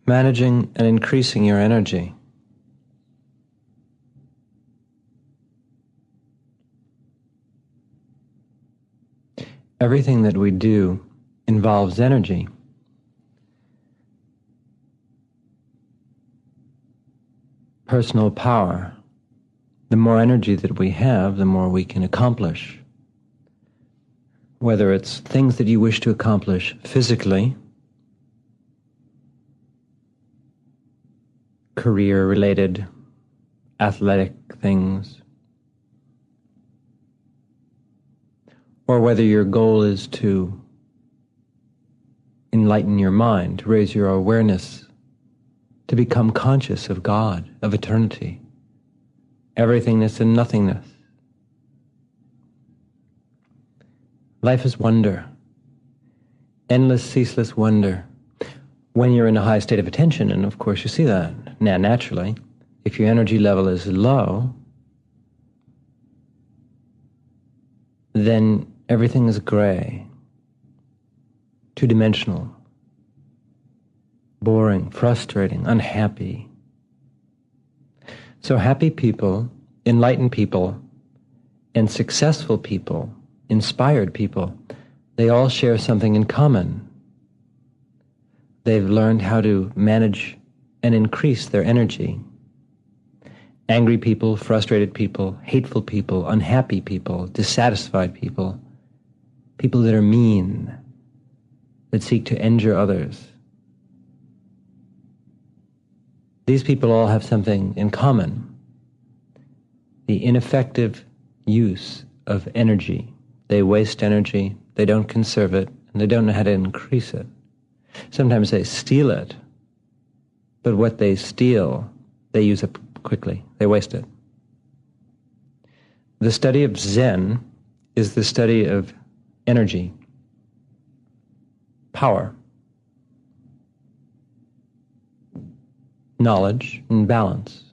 managing and increasing your energy. Everything that we do involves energy. Personal power. The more energy that we have, the more we can accomplish. Whether it's things that you wish to accomplish physically, career-related, athletic things, or whether your goal is to enlighten your mind, to raise your awareness, to become conscious of God, of eternity, everythingness and nothingness. Life is wonder, endless, ceaseless wonder. When you're in a high state of attention, and of course you see that now naturally, if your energy level is low, then everything is gray, two-dimensional, boring, frustrating, unhappy. So happy people, enlightened people, and successful people, inspired people, they all share something in common. They've learned how to manage and increase their energy. Angry people, frustrated people, hateful people, unhappy people, dissatisfied people, people that are mean, that seek to injure others. These people all have something in common: the ineffective use of energy. They waste energy, they don't conserve it, and they don't know how to increase it. Sometimes they steal it, but what they steal, they use up quickly. They waste it. The study of Zen is the study of energy, power, knowledge, and balance.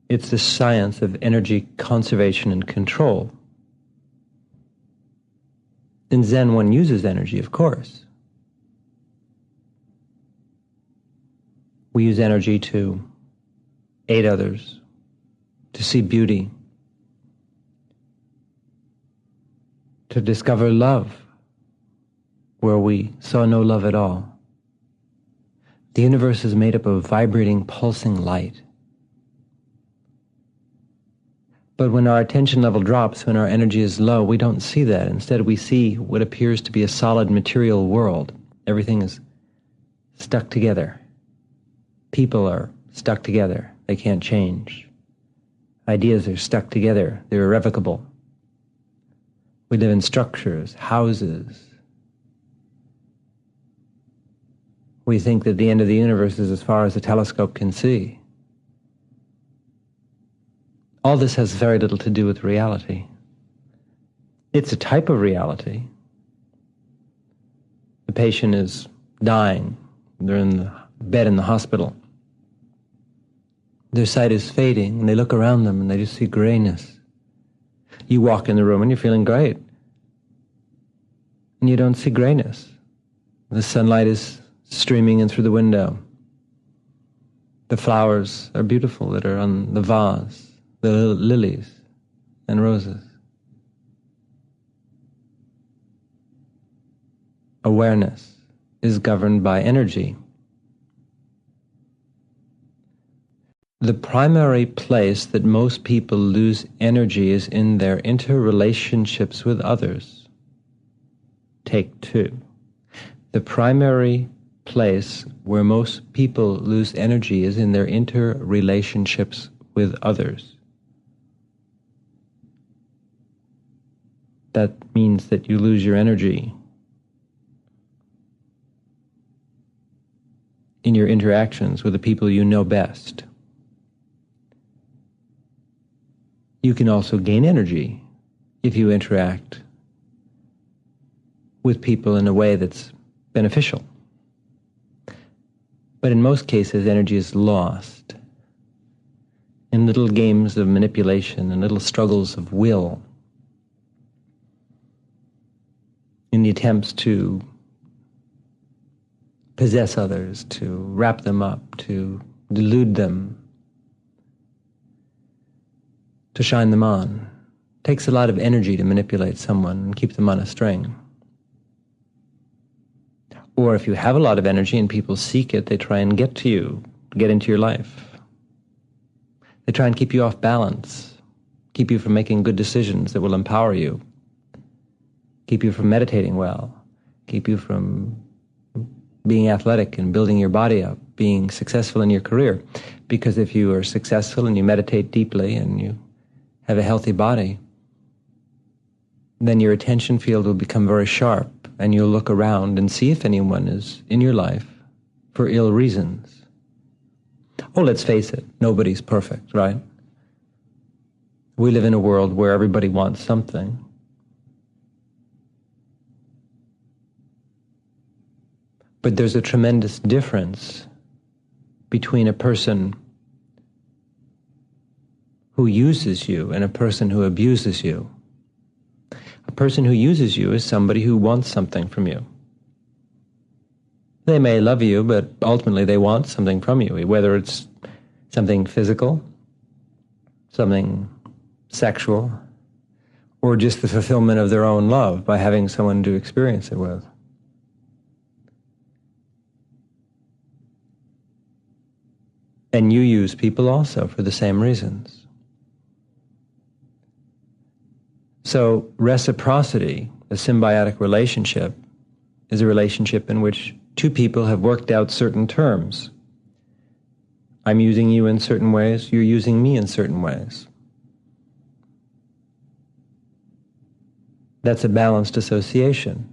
It's the science of energy conservation and control. In Zen, one uses energy, of course. We use energy to aid others, to see beauty, to discover love where we saw no love at all. The universe is made up of vibrating, pulsing light. But when our attention level drops, when our energy is low, we don't see that. Instead, we see what appears to be a solid material world. Everything is stuck together. People are stuck together. They can't change. Ideas are stuck together. They're irrevocable. We live in structures, houses. We think that the end of the universe is as far as a telescope can see. All this has very little to do with reality. It's a type of reality. The patient is dying. They're in the bed in the hospital. Their sight is fading, and they look around them and they just see grayness. You walk in the room and you're feeling great. And you don't see grayness. The sunlight is streaming in through the window. The flowers are beautiful that are on the vase. The lilies and roses. Awareness is governed by energy. The primary place that most people lose energy is in their interrelationships with others. Take two. The primary place where most people lose energy is in their interrelationships with others. That means that you lose your energy in your interactions with the people you know best. You can also gain energy if you interact with people in a way that's beneficial. But in most cases, energy is lost in little games of manipulation and little struggles of will, in the attempts to possess others, to wrap them up, to delude them, to shine them on. It takes a lot of energy to manipulate someone and keep them on a string. Or if you have a lot of energy and people seek it, they try and get to you, get into your life. They try and keep you off balance, keep you from making good decisions that will empower you, keep you from meditating well, keep you from being athletic and building your body up, being successful in your career. Because if you are successful and you meditate deeply and you have a healthy body, then your attention field will become very sharp and you'll look around and see if anyone is in your life for ill reasons. Oh, let's face it, nobody's perfect, right? We live in a world where everybody wants something. But there's a tremendous difference between a person who uses you and a person who abuses you. A person who uses you is somebody who wants something from you. They may love you, but ultimately they want something from you, whether it's something physical, something sexual, or just the fulfillment of their own love by having someone to experience it with. And you use people also for the same reasons. So reciprocity, a symbiotic relationship, is a relationship in which two people have worked out certain terms. I'm using you in certain ways, you're using me in certain ways. That's a balanced association.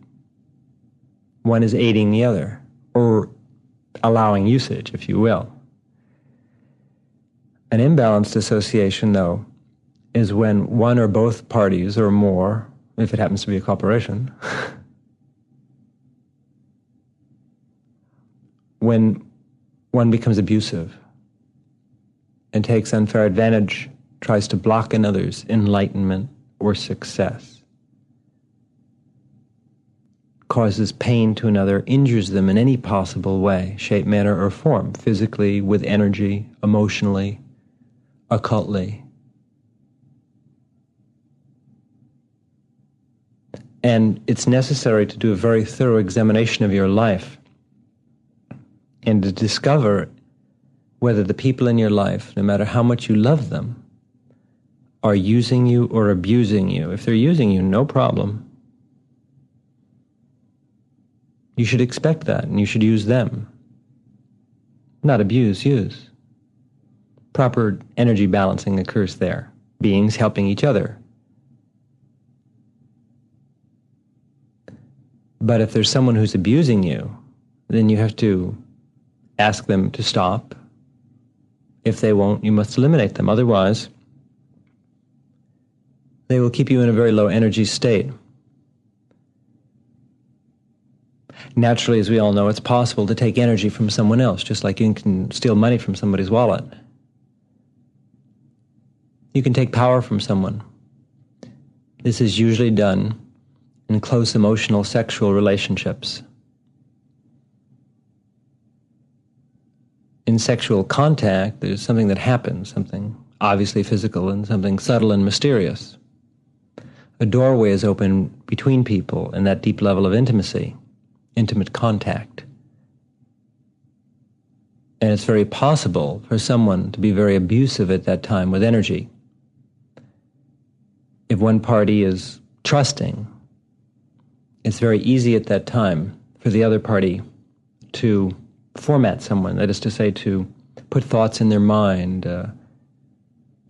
One is aiding the other, or allowing usage, if you will. An imbalanced association, though, is when one or both parties or more, if it happens to be a corporation, when one becomes abusive and takes unfair advantage, tries to block another's enlightenment or success, causes pain to another, injures them in any possible way, shape, manner, or form, physically, with energy, emotionally, occultly. And it's necessary to do a very thorough examination of your life and to discover whether the people in your life, no matter how much you love them, are using you or abusing you. If they're using you, no problem. You should expect that, and you should use them. Not abuse, use. Proper energy balancing occurs there. Beings helping each other. But if there's someone who's abusing you, then you have to ask them to stop. If they won't, you must eliminate them. Otherwise, they will keep you in a very low energy state. Naturally, as we all know, it's possible to take energy from someone else, just like you can steal money from somebody's wallet. You can take power from someone. This is usually done in close emotional sexual relationships. In sexual contact, there's something that happens, something obviously physical and something subtle and mysterious. A doorway is open between people in that deep level of intimacy, intimate contact. And it's very possible for someone to be very abusive at that time with energy. If one party is trusting, it's very easy at that time for the other party to format someone, that is to say, to put thoughts in their mind, to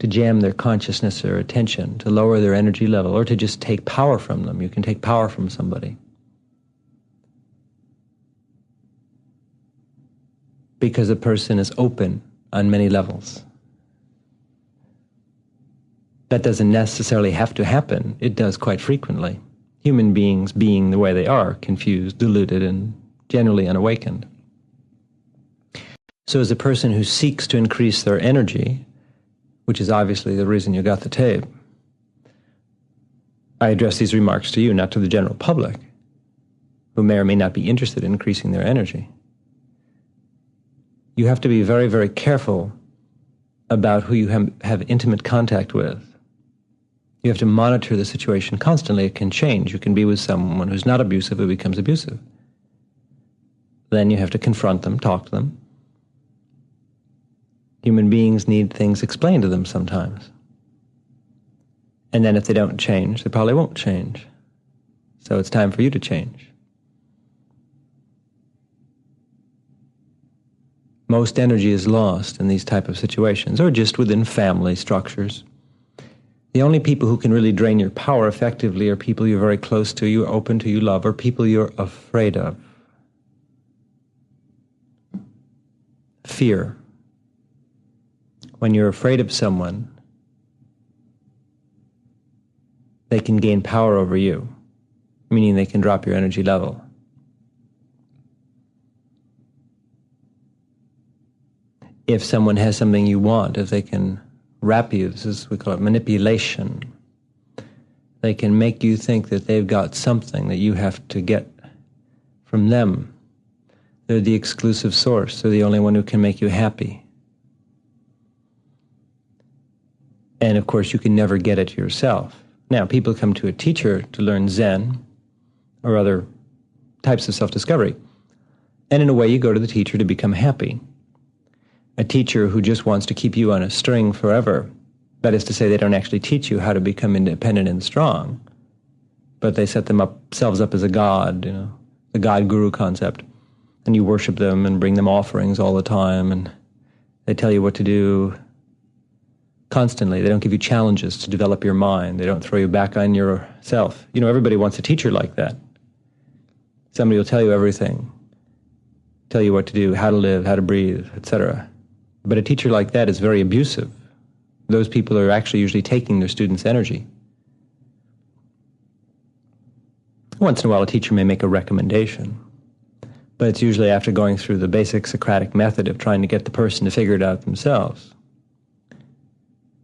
jam their consciousness or attention, to lower their energy level, or to just take power from them. You can take power from somebody. Because a person is open on many levels. That doesn't necessarily have to happen. It does quite frequently. Human beings being the way they are, confused, deluded, and generally unawakened. So as a person who seeks to increase their energy, which is obviously the reason you got the tape, I address these remarks to you, not to the general public, who may or may not be interested in increasing their energy. you have to be very, very careful about who you have intimate contact with. You have to monitor the situation constantly. It can change. You can be with someone who's not abusive who becomes abusive. Then you have to confront them, talk to them. Human beings need things explained to them sometimes. And then if they don't change, they probably won't change. So it's time for you to change. Most energy is lost in these type of situations, or just within family structures. The only people who can really drain your power effectively are people you're very close to, you're open to, you love, or people you're afraid of. Fear. When you're afraid of someone, they can gain power over you, meaning they can drop your energy level. If someone has something you want, if they can wrap you, we call it manipulation. They can make you think that they've got something that you have to get from them. They're the exclusive source. They're the only one who can make you happy. And of course, you can never get it yourself. Now, people come to a teacher to learn Zen or other types of self-discovery. And in a way, you go to the teacher to become happy. A teacher who just wants to keep you on a string forever, that is to say, they don't actually teach you how to become independent and strong, but they set themselves up as a god, the god-guru concept. And you worship them and bring them offerings all the time, and they tell you what to do constantly. They don't give you challenges to develop your mind. They don't throw you back on yourself. Everybody wants a teacher like that. Somebody will tell you everything, tell you what to do, how to live, how to breathe, etc. But a teacher like that is very abusive. Those people are actually usually taking their students' energy. Once in a while, a teacher may make a recommendation, but it's usually after going through the basic Socratic method of trying to get the person to figure it out themselves.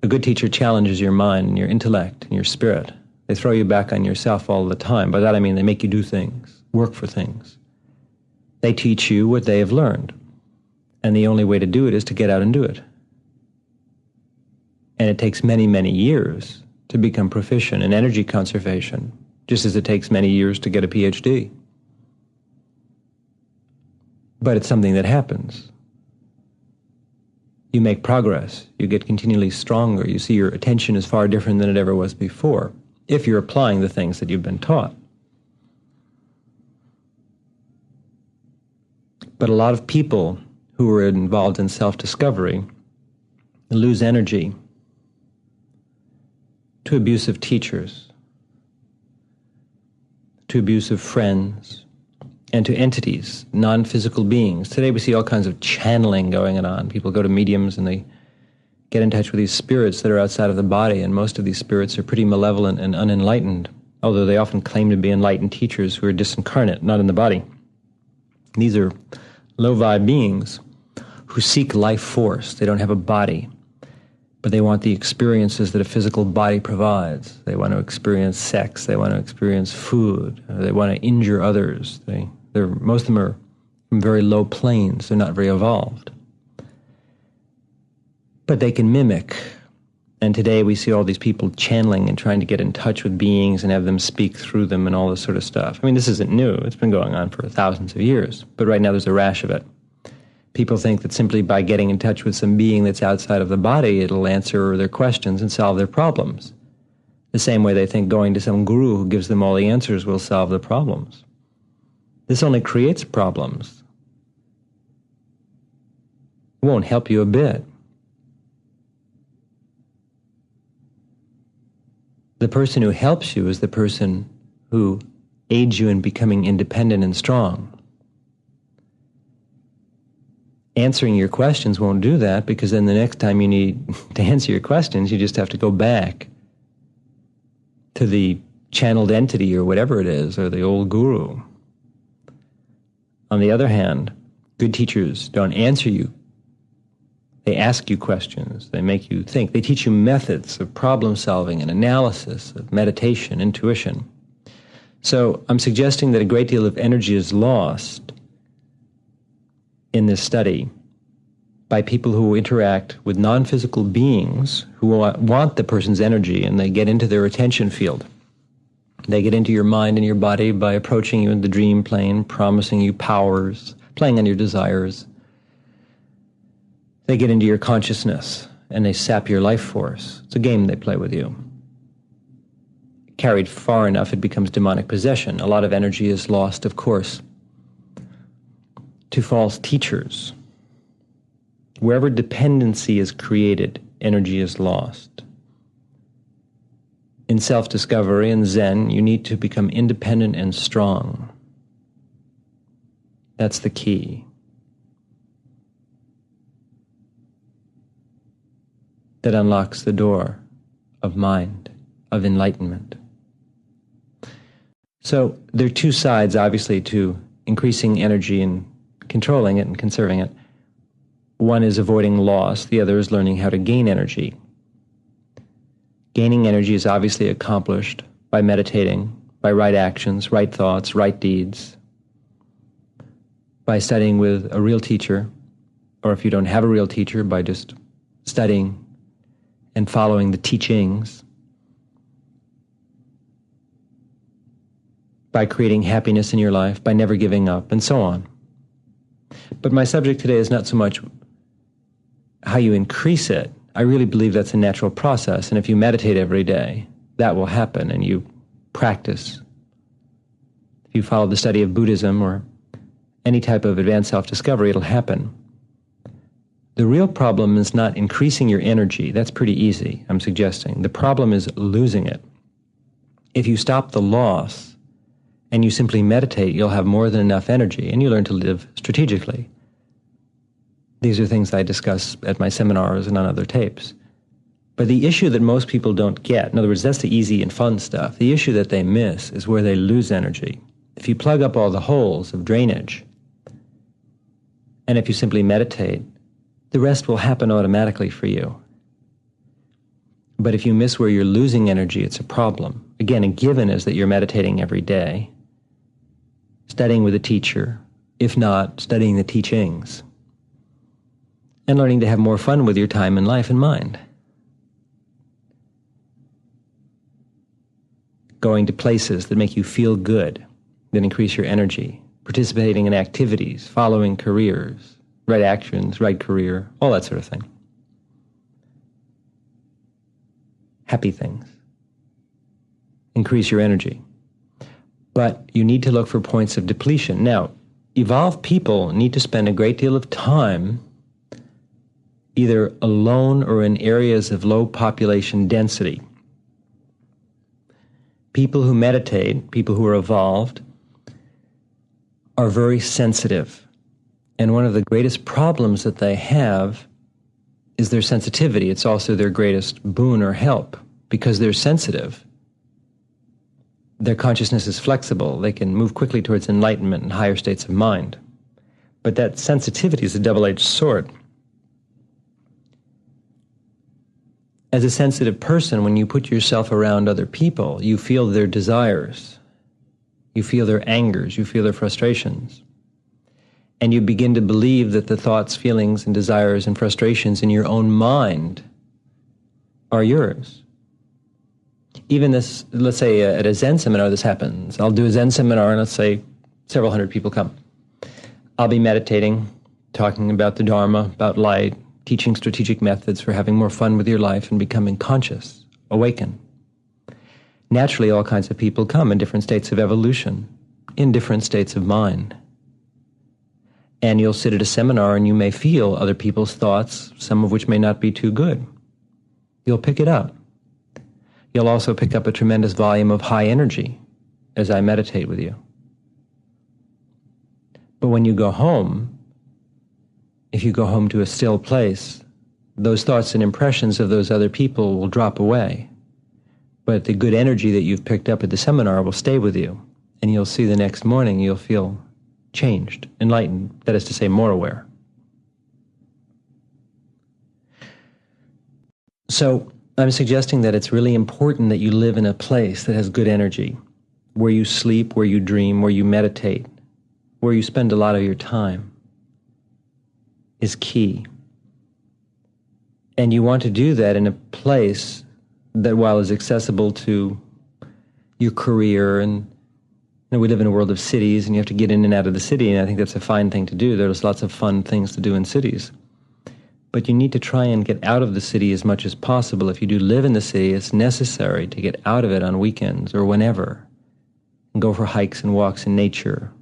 A good teacher challenges your mind and your intellect and your spirit. They throw you back on yourself all the time. By that I mean they make you do things, work for things. They teach you what they have learned. And the only way to do it is to get out and do it. And it takes many, many years to become proficient in energy conservation, just as it takes many years to get a PhD. But it's something that happens. You make progress, you get continually stronger, you see your attention is far different than it ever was before, if you're applying the things that you've been taught. But a lot of people who are involved in self-discovery lose energy to abusive teachers, to abusive friends, and to entities, non-physical beings. Today we see all kinds of channeling going on. People go to mediums and they get in touch with these spirits that are outside of the body, and most of these spirits are pretty malevolent and unenlightened, although they often claim to be enlightened teachers who are disincarnate, not in the body. These are low-vibe beings who seek life force. They don't have a body, but they want the experiences that a physical body provides. They want to experience sex. They want to experience food. They want to injure others. Most of them are from very low planes. They're not very evolved. But they can mimic. And today we see all these people channeling and trying to get in touch with beings and have them speak through them and all this sort of stuff. I mean, this isn't new. It's been going on for thousands of years. But right now there's a rash of it. People think that simply by getting in touch with some being that's outside of the body, it'll answer their questions and solve their problems. The same way they think going to some guru who gives them all the answers will solve the problems. This only creates problems. It won't help you a bit. The person who helps you is the person who aids you in becoming independent and strong. Answering your questions won't do that, because then the next time you need to answer your questions, you just have to go back to the channeled entity or whatever it is, or the old guru. On the other hand, good teachers don't answer you. They ask you questions. They make you think. They teach you methods of problem solving and analysis, of meditation, intuition. So I'm suggesting that a great deal of energy is lost in this study by people who interact with non-physical beings who want the person's energy, and they get into their attention field. They get into your mind and your body by approaching you in the dream plane, promising you powers, playing on your desires. They get into your consciousness and they sap your life force. It's a game they play with you. Carried far enough, it becomes demonic possession. A lot of energy is lost, of course, to false teachers. Wherever dependency is created, energy is lost. In self-discovery and Zen, you need to become independent and strong. That's the key. That unlocks the door of mind, of enlightenment. So there are two sides, obviously, to increasing energy and controlling it and conserving it. One is avoiding loss, the other is learning how to gain energy. Gaining energy is obviously accomplished by meditating, by right actions, right thoughts, right deeds, by studying with a real teacher, or if you don't have a real teacher, by just studying and following the teachings, by creating happiness in your life, by never giving up, and so on. But my subject today is not so much how you increase it. I really believe that's a natural process, and if you meditate every day, that will happen, and you practice. If you follow the study of Buddhism or any type of advanced self-discovery, it'll happen. The real problem is not increasing your energy. That's pretty easy, I'm suggesting. The problem is losing it. If you stop the loss and you simply meditate, you'll have more than enough energy, and you learn to live strategically. These are things I discuss at my seminars and on other tapes. But the issue that most people don't get, in other words, that's the easy and fun stuff. The issue that they miss is where they lose energy. If you plug up all the holes of drainage, and if you simply meditate, the rest will happen automatically for you. But if you miss where you're losing energy, it's a problem. Again, a given is that you're meditating every day, studying with a teacher, if not, studying the teachings, and learning to have more fun with your time and life and mind. Going to places that make you feel good, that increase your energy, participating in activities, following careers, right actions, right career, all that sort of thing. Happy things. Increase your energy. But you need to look for points of depletion. Now, evolved people need to spend a great deal of time either alone or in areas of low population density. People who meditate, people who are evolved, are very sensitive. And one of the greatest problems that they have is their sensitivity. It's also their greatest boon or help. Because they're sensitive, their consciousness is flexible. They can move quickly towards enlightenment and higher states of mind. But that sensitivity is a double-edged sword. As a sensitive person, when you put yourself around other people, you feel their desires, you feel their angers, you feel their frustrations. And you begin to believe that the thoughts, feelings, and desires and frustrations in your own mind are yours. Even this, let's say at a Zen seminar this happens. I'll do a Zen seminar and let's say several hundred people come. I'll be meditating, talking about the Dharma, about light, teaching strategic methods for having more fun with your life and becoming conscious, awakened. Naturally, all kinds of people come in different states of evolution, in different states of mind. And you'll sit at a seminar and you may feel other people's thoughts, some of which may not be too good. You'll pick it up. You'll also pick up a tremendous volume of high energy as I meditate with you. But when you go home, if you go home to a still place, those thoughts and impressions of those other people will drop away. But the good energy that you've picked up at the seminar will stay with you. And you'll see the next morning you'll feel changed, enlightened, that is to say, more aware. So I'm suggesting that it's really important that you live in a place that has good energy, where you sleep, where you dream, where you meditate, where you spend a lot of your time is key. And you want to do that in a place that, while is accessible to your career, and we live in a world of cities and you have to get in and out of the city, and I think that's a fine thing to do. There's lots of fun things to do in cities. But you need to try and get out of the city as much as possible. If you do live in the city, it's necessary to get out of it on weekends or whenever and go for hikes and walks in nature.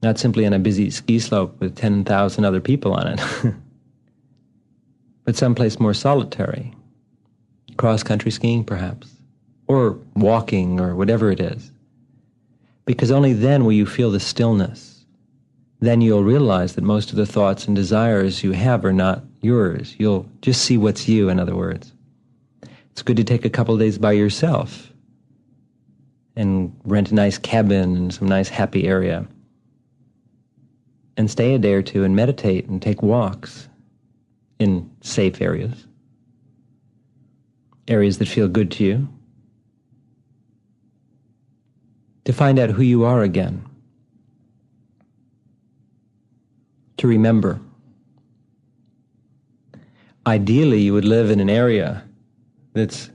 Not simply on a busy ski slope with 10,000 other people on it, but someplace more solitary. Cross-country skiing, perhaps, or walking, or whatever it is. Because only then will you feel the stillness. Then you'll realize that most of the thoughts and desires you have are not yours. You'll just see what's you, in other words. It's good to take a couple of days by yourself and rent a nice cabin in some nice happy area and stay a day or two and meditate and take walks in safe areas, areas that feel good to you, to find out who you are again, to remember. Ideally, you would live in an area that's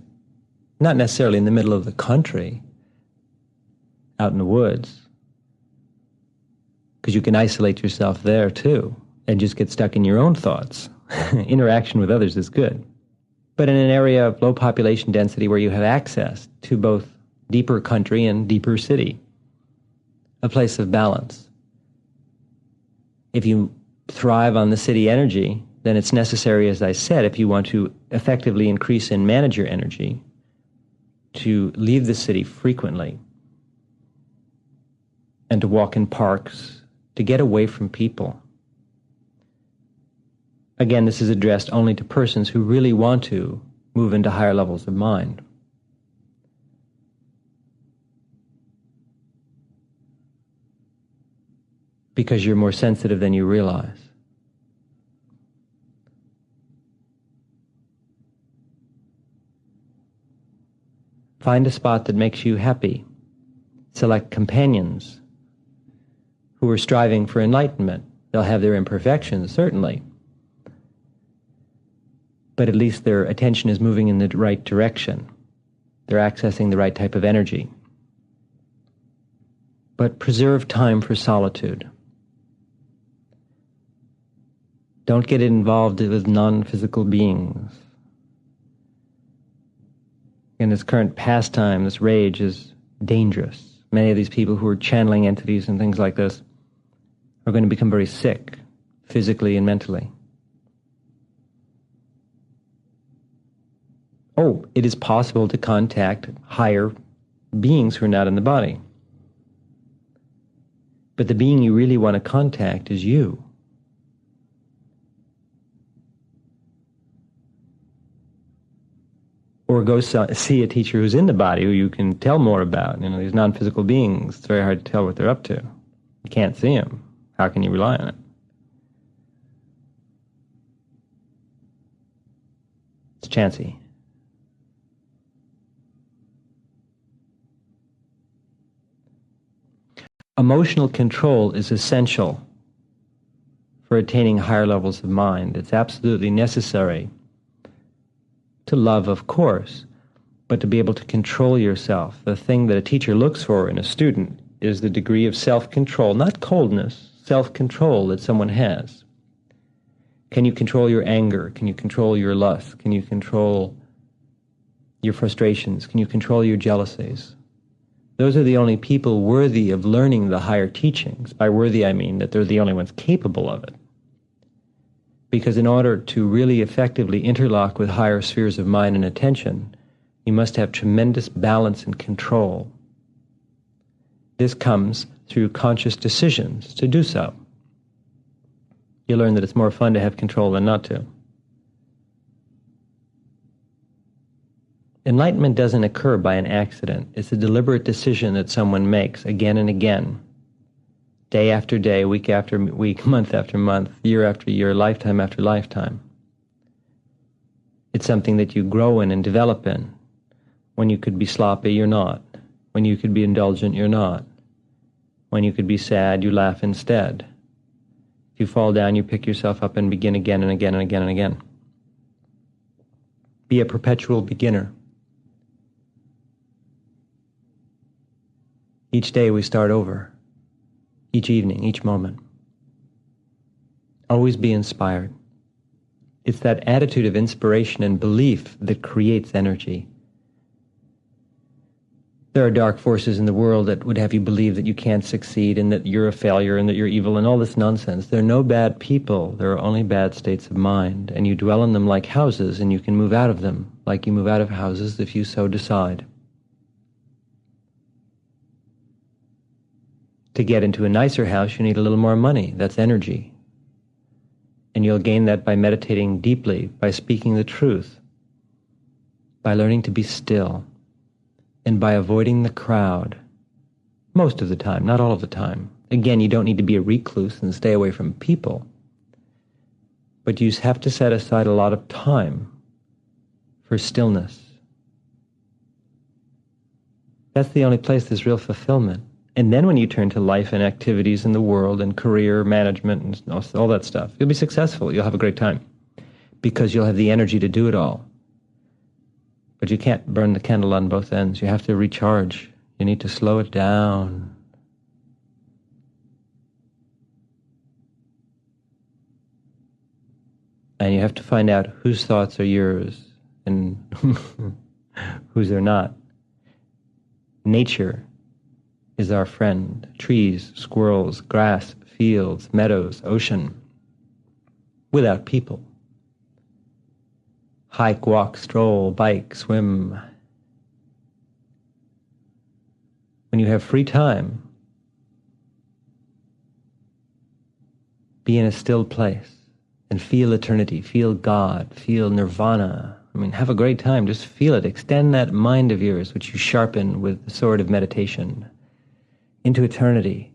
not necessarily in the middle of the country, out in the woods, because you can isolate yourself there too and just get stuck in your own thoughts. Interaction with others is good. But in an area of low population density where you have access to both deeper country and deeper city, a place of balance. If you thrive on the city energy, then it's necessary, as I said, if you want to effectively increase and manage your energy, to leave the city frequently and to walk in parks, to get away from people. Again, this is addressed only to persons who really want to move into higher levels of mind. Because you're more sensitive than you realize. Find a spot that makes you happy. Select companions who are striving for enlightenment. They'll have their imperfections, certainly. But at least their attention is moving in the right direction. They're accessing the right type of energy. But preserve time for solitude. Don't get involved with non-physical beings. In this current pastime, this rage is dangerous. Many of these people who are channeling entities and things like this are going to become very sick, physically and mentally. Oh, it is possible to contact higher beings who are not in the body. But the being you really want to contact is you. Or go see a teacher who's in the body who you can tell more about. These non-physical beings, it's very hard to tell what they're up to. You can't see them. How can you rely on it? It's chancy. Emotional control is essential for attaining higher levels of mind. It's absolutely necessary to love, of course, but to be able to control yourself. The thing that a teacher looks for in a student is the degree of self-control, not coldness, self-control that someone has. Can you control your anger? Can you control your lust? Can you control your frustrations? Can you control your jealousies? Those are the only people worthy of learning the higher teachings. By worthy, I mean that they're the only ones capable of it. Because in order to really effectively interlock with higher spheres of mind and attention, you must have tremendous balance and control. This comes through conscious decisions to do so. You learn that it's more fun to have control than not to. Enlightenment doesn't occur by an accident. It's a deliberate decision that someone makes again and again. Day after day, week after week, month after month, year after year, lifetime after lifetime. It's something that you grow in and develop in. When you could be sloppy, you're not. When you could be indulgent, you're not. When you could be sad, you laugh instead. If you fall down, you pick yourself up and begin again and again and again and again. Be a perpetual beginner. Each day we start over. Each evening, each moment. Always be inspired. It's that attitude of inspiration and belief that creates energy. There are dark forces in the world that would have you believe that you can't succeed and that you're a failure and that you're evil and all this nonsense. There are no bad people. There are only bad states of mind. And you dwell in them like houses, and you can move out of them like you move out of houses if you so decide. To get into a nicer house, you need a little more money. That's energy. And you'll gain that by meditating deeply, by speaking the truth, by learning to be still, and by avoiding the crowd. Most of the time, not all of the time. Again, you don't need to be a recluse and stay away from people. But you have to set aside a lot of time for stillness. That's the only place there's real fulfillment. And then when you turn to life and activities in the world and career management and all that stuff, you'll be successful. You'll have a great time because you'll have the energy to do it all. But you can't burn the candle on both ends. You have to recharge. You need to slow it down. And you have to find out whose thoughts are yours and whose are not. Nature is our friend. Trees, squirrels, grass, fields, meadows, ocean. Without people. Hike, walk, stroll, bike, swim. When you have free time, be in a still place and feel eternity, feel God, feel nirvana. I mean, have a great time, just feel it. Extend that mind of yours, which you sharpen with the sword of meditation, into eternity.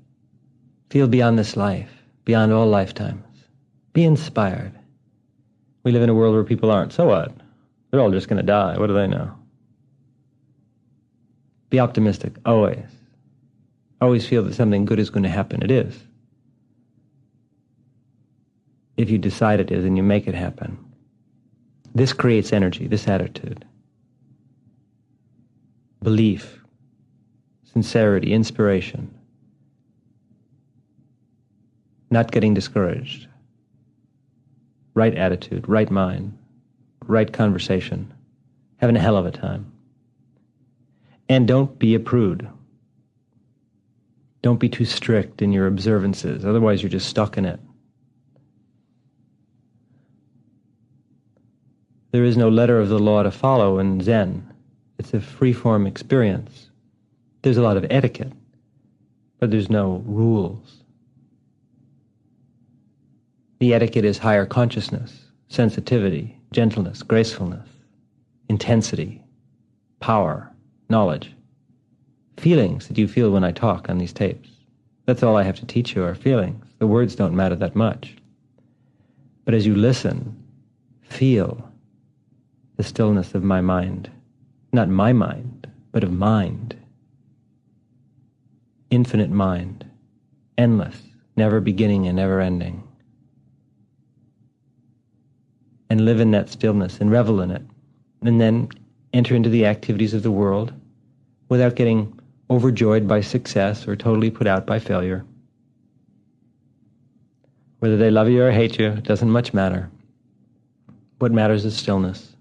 Feel beyond this life, beyond all lifetimes. Be inspired. We live in a world where people aren't. So what? They're all just going to die. What do they know? Be optimistic, always. Always feel that something good is going to happen. It is. If you decide it is and you make it happen. This creates energy, this attitude. Belief, sincerity, inspiration. Not getting discouraged. Right attitude, right mind, right conversation, having a hell of a time. And don't be a prude. Don't be too strict in your observances, otherwise you're just stuck in it. There is no letter of the law to follow in Zen. It's a free-form experience. There's a lot of etiquette, but there's no rules. The etiquette is higher consciousness, sensitivity, gentleness, gracefulness, intensity, power, knowledge, feelings that you feel when I talk on these tapes. That's all I have to teach you are feelings. The words don't matter that much. But as you listen, feel the stillness of my mind. Not my mind, but of mind. Infinite mind, endless, never beginning and never ending. And live in that stillness and revel in it. And then enter into the activities of the world without getting overjoyed by success or totally put out by failure. Whether they love you or hate you, it doesn't much matter. What matters is stillness.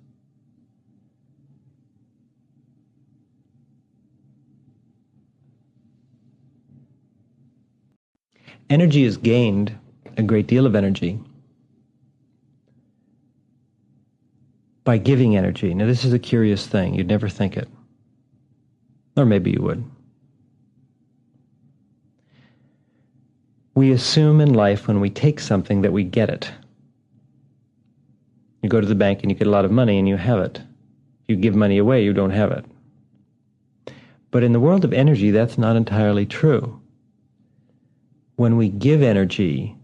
Energy is gained, a great deal of energy, by giving energy. Now this is a curious thing. You'd never think it. Or maybe you would. We assume in life when we take something that we get it. You go to the bank and you get a lot of money and you have it. You give money away, you don't have it. But in the world of energy, that's not entirely true. When we give energy,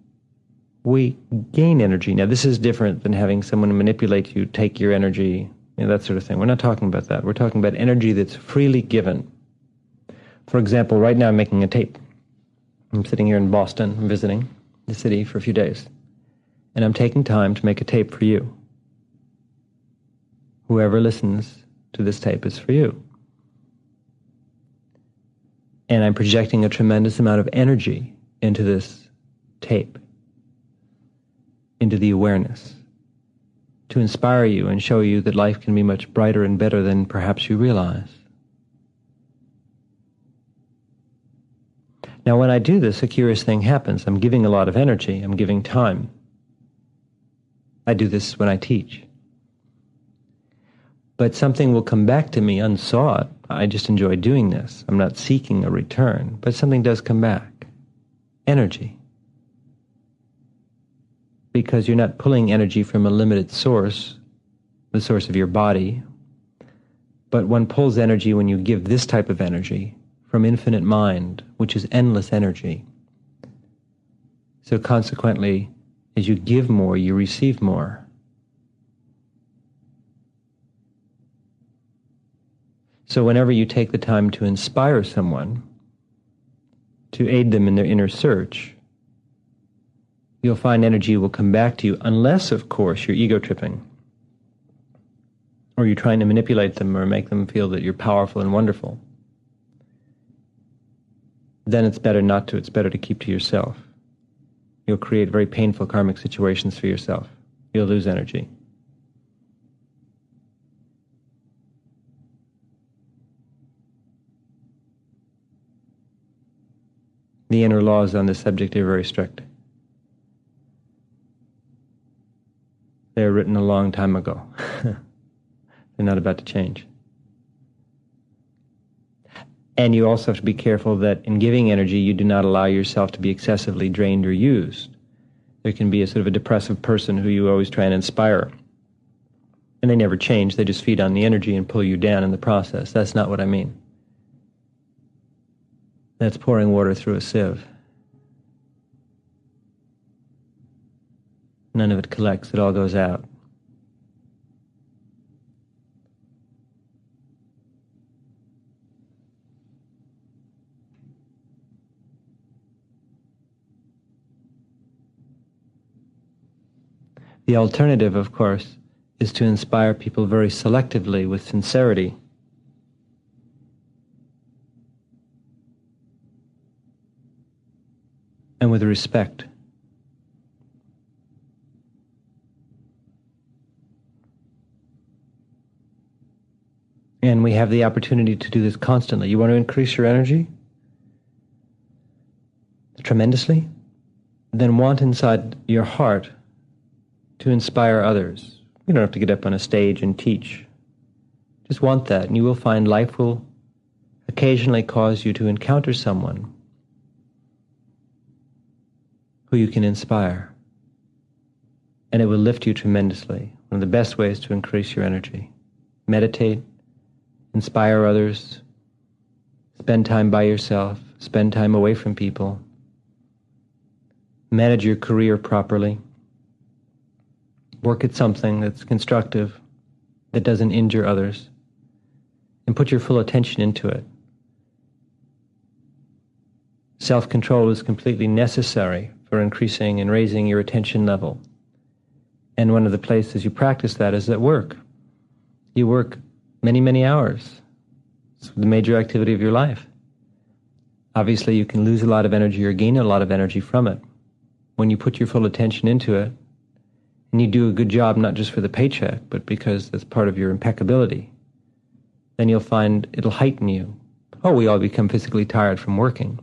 we gain energy. Now, this is different than having someone manipulate you, take your energy, that sort of thing. We're not talking about that. We're talking about energy that's freely given. For example, right now I'm making a tape. I'm sitting here in Boston. I'm visiting the city for a few days. And I'm taking time to make a tape for you. whoever listens to this tape is for you. And I'm projecting a tremendous amount of energy into this tape, into the awareness, to inspire you and show you that life can be much brighter and better than perhaps you realize. Now, when I do this, a curious thing happens. I'm giving a lot of energy. I'm giving time. I do this when I teach. But something will come back to me unsought. I just enjoy doing this. I'm not seeking a return, but something does come back. Energy. Because you're not pulling energy from a limited source, the source of your body, but one pulls energy when you give this type of energy from infinite mind, which is endless energy. So consequently, as you give more, you receive more. So whenever you take the time to inspire someone, to aid them in their inner search, you'll find energy will come back to you, unless, of course, you're ego tripping, or you're trying to manipulate them or make them feel that you're powerful and wonderful. Then it's better not to. It's better to keep to yourself. You'll create very painful karmic situations for yourself. You'll lose energy. The inner laws on this subject are very strict. They were written a long time ago. They're not about to change. And you also have to be careful that in giving energy, you do not allow yourself to be excessively drained or used. There can be a sort of a depressive person who you always try and inspire. And they never change. They just feed on the energy and pull you down in the process. That's not what I mean. That's pouring water through a sieve. None of it collects. It all goes out. The alternative, of course, is to inspire people very selectively with sincerity. And with respect. And we have the opportunity to do this constantly. You want to increase your energy tremendously? Then want inside your heart to inspire others. You don't have to get up on a stage and teach. Just want that, and you will find life will occasionally cause you to encounter someone who you can inspire. And it will lift you tremendously. One of the best ways to increase your energy. Meditate, inspire others, spend time by yourself, spend time away from people, manage your career properly, work at something that's constructive, that doesn't injure others, and put your full attention into it. Self-control is completely necessary for increasing and raising your attention level. And one of the places you practice that is at work. You work many, many hours. It's the major activity of your life. Obviously, you can lose a lot of energy or gain a lot of energy from it. When you put your full attention into it, and you do a good job not just for the paycheck, but because that's part of your impeccability, then you'll find it'll heighten you. Oh, we all become physically tired from working.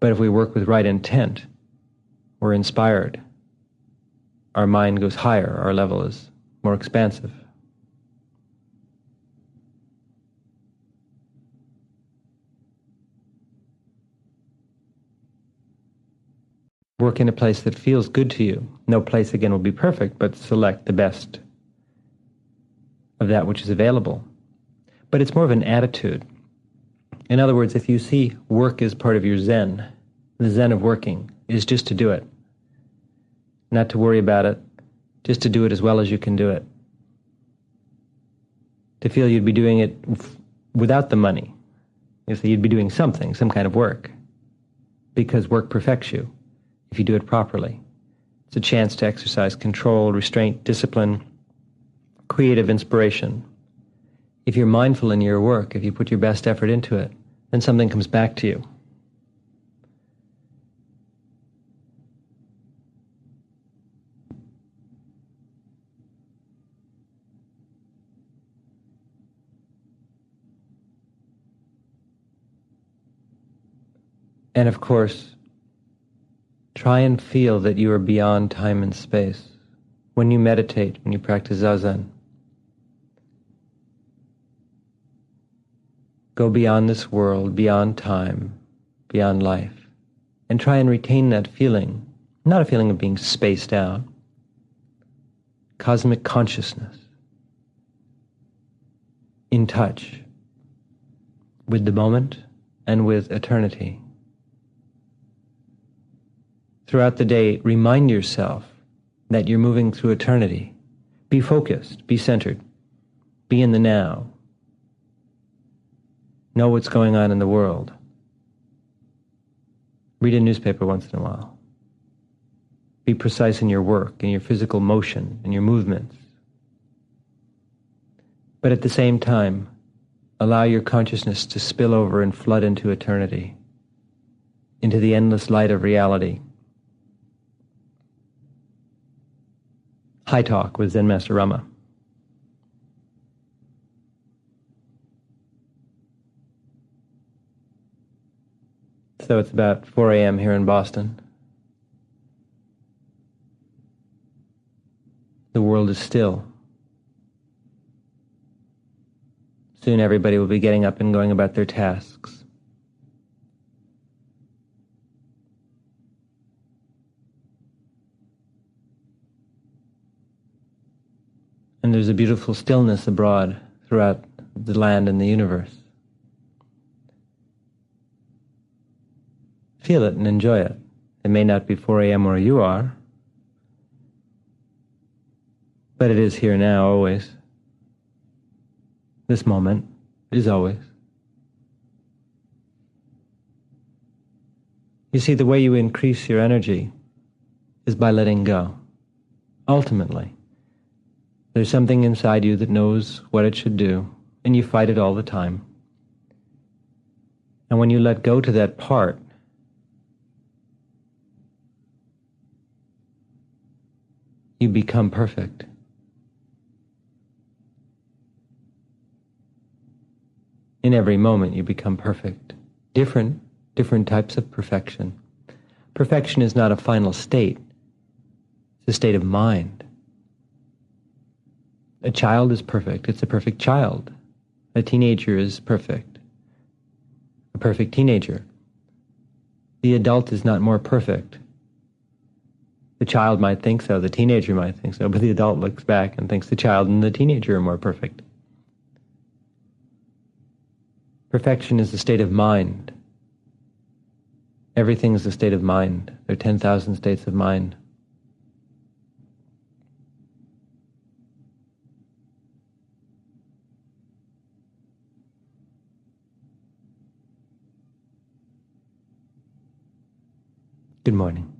But if we work with right intent, we're inspired. Our mind goes higher, our level is more expansive. Work in a place that feels good to you. No place, again, will be perfect, but select the best of that which is available. But it's more of an attitude. In other words, if you see work as part of your Zen, the Zen of working is just to do it. Not to worry about it, just to do it as well as you can do it. To feel you'd be doing it without the money. You'd be doing something, some kind of work. Because work perfects you. If you do it properly. It's a chance to exercise control, restraint, discipline, creative inspiration. If you're mindful in your work, if you put your best effort into it, then something comes back to you. And of course, try and feel that you are beyond time and space. When you meditate, when you practice Zazen, go beyond this world, beyond time, beyond life, and try and retain that feeling, not a feeling of being spaced out, cosmic consciousness, in touch with the moment and with eternity. Throughout the day, remind yourself that you're moving through eternity. Be focused, be centered, be in the now. Know what's going on in the world. Read a newspaper once in a while. Be precise in your work, in your physical motion, in your movements. But at the same time, allow your consciousness to spill over and flood into eternity, into the endless light of reality. High Talk with Zen Master Rama. So it's about 4 a.m. here in Boston. The world is still. Soon everybody will be getting up and going about their tasks. And there's a beautiful stillness abroad throughout the land and the universe. Feel it and enjoy it. It may not be 4 a.m. where you are, but it is here now, always. This moment is always. You see, the way you increase your energy is by letting go. Ultimately, there's something inside you that knows what it should do, and you fight it all the time. And when you let go to that part, you become perfect. In every moment you become perfect. Different types of perfection. Perfection is not a final state. It's a state of mind. A child is perfect. It's a perfect child. A teenager is perfect. A perfect teenager. The adult is not more perfect. The child might think so, the teenager might think so, but the adult looks back and thinks the child and the teenager are more perfect. Perfection is a state of mind. Everything is a state of mind. There are 10,000 states of mind. Good morning.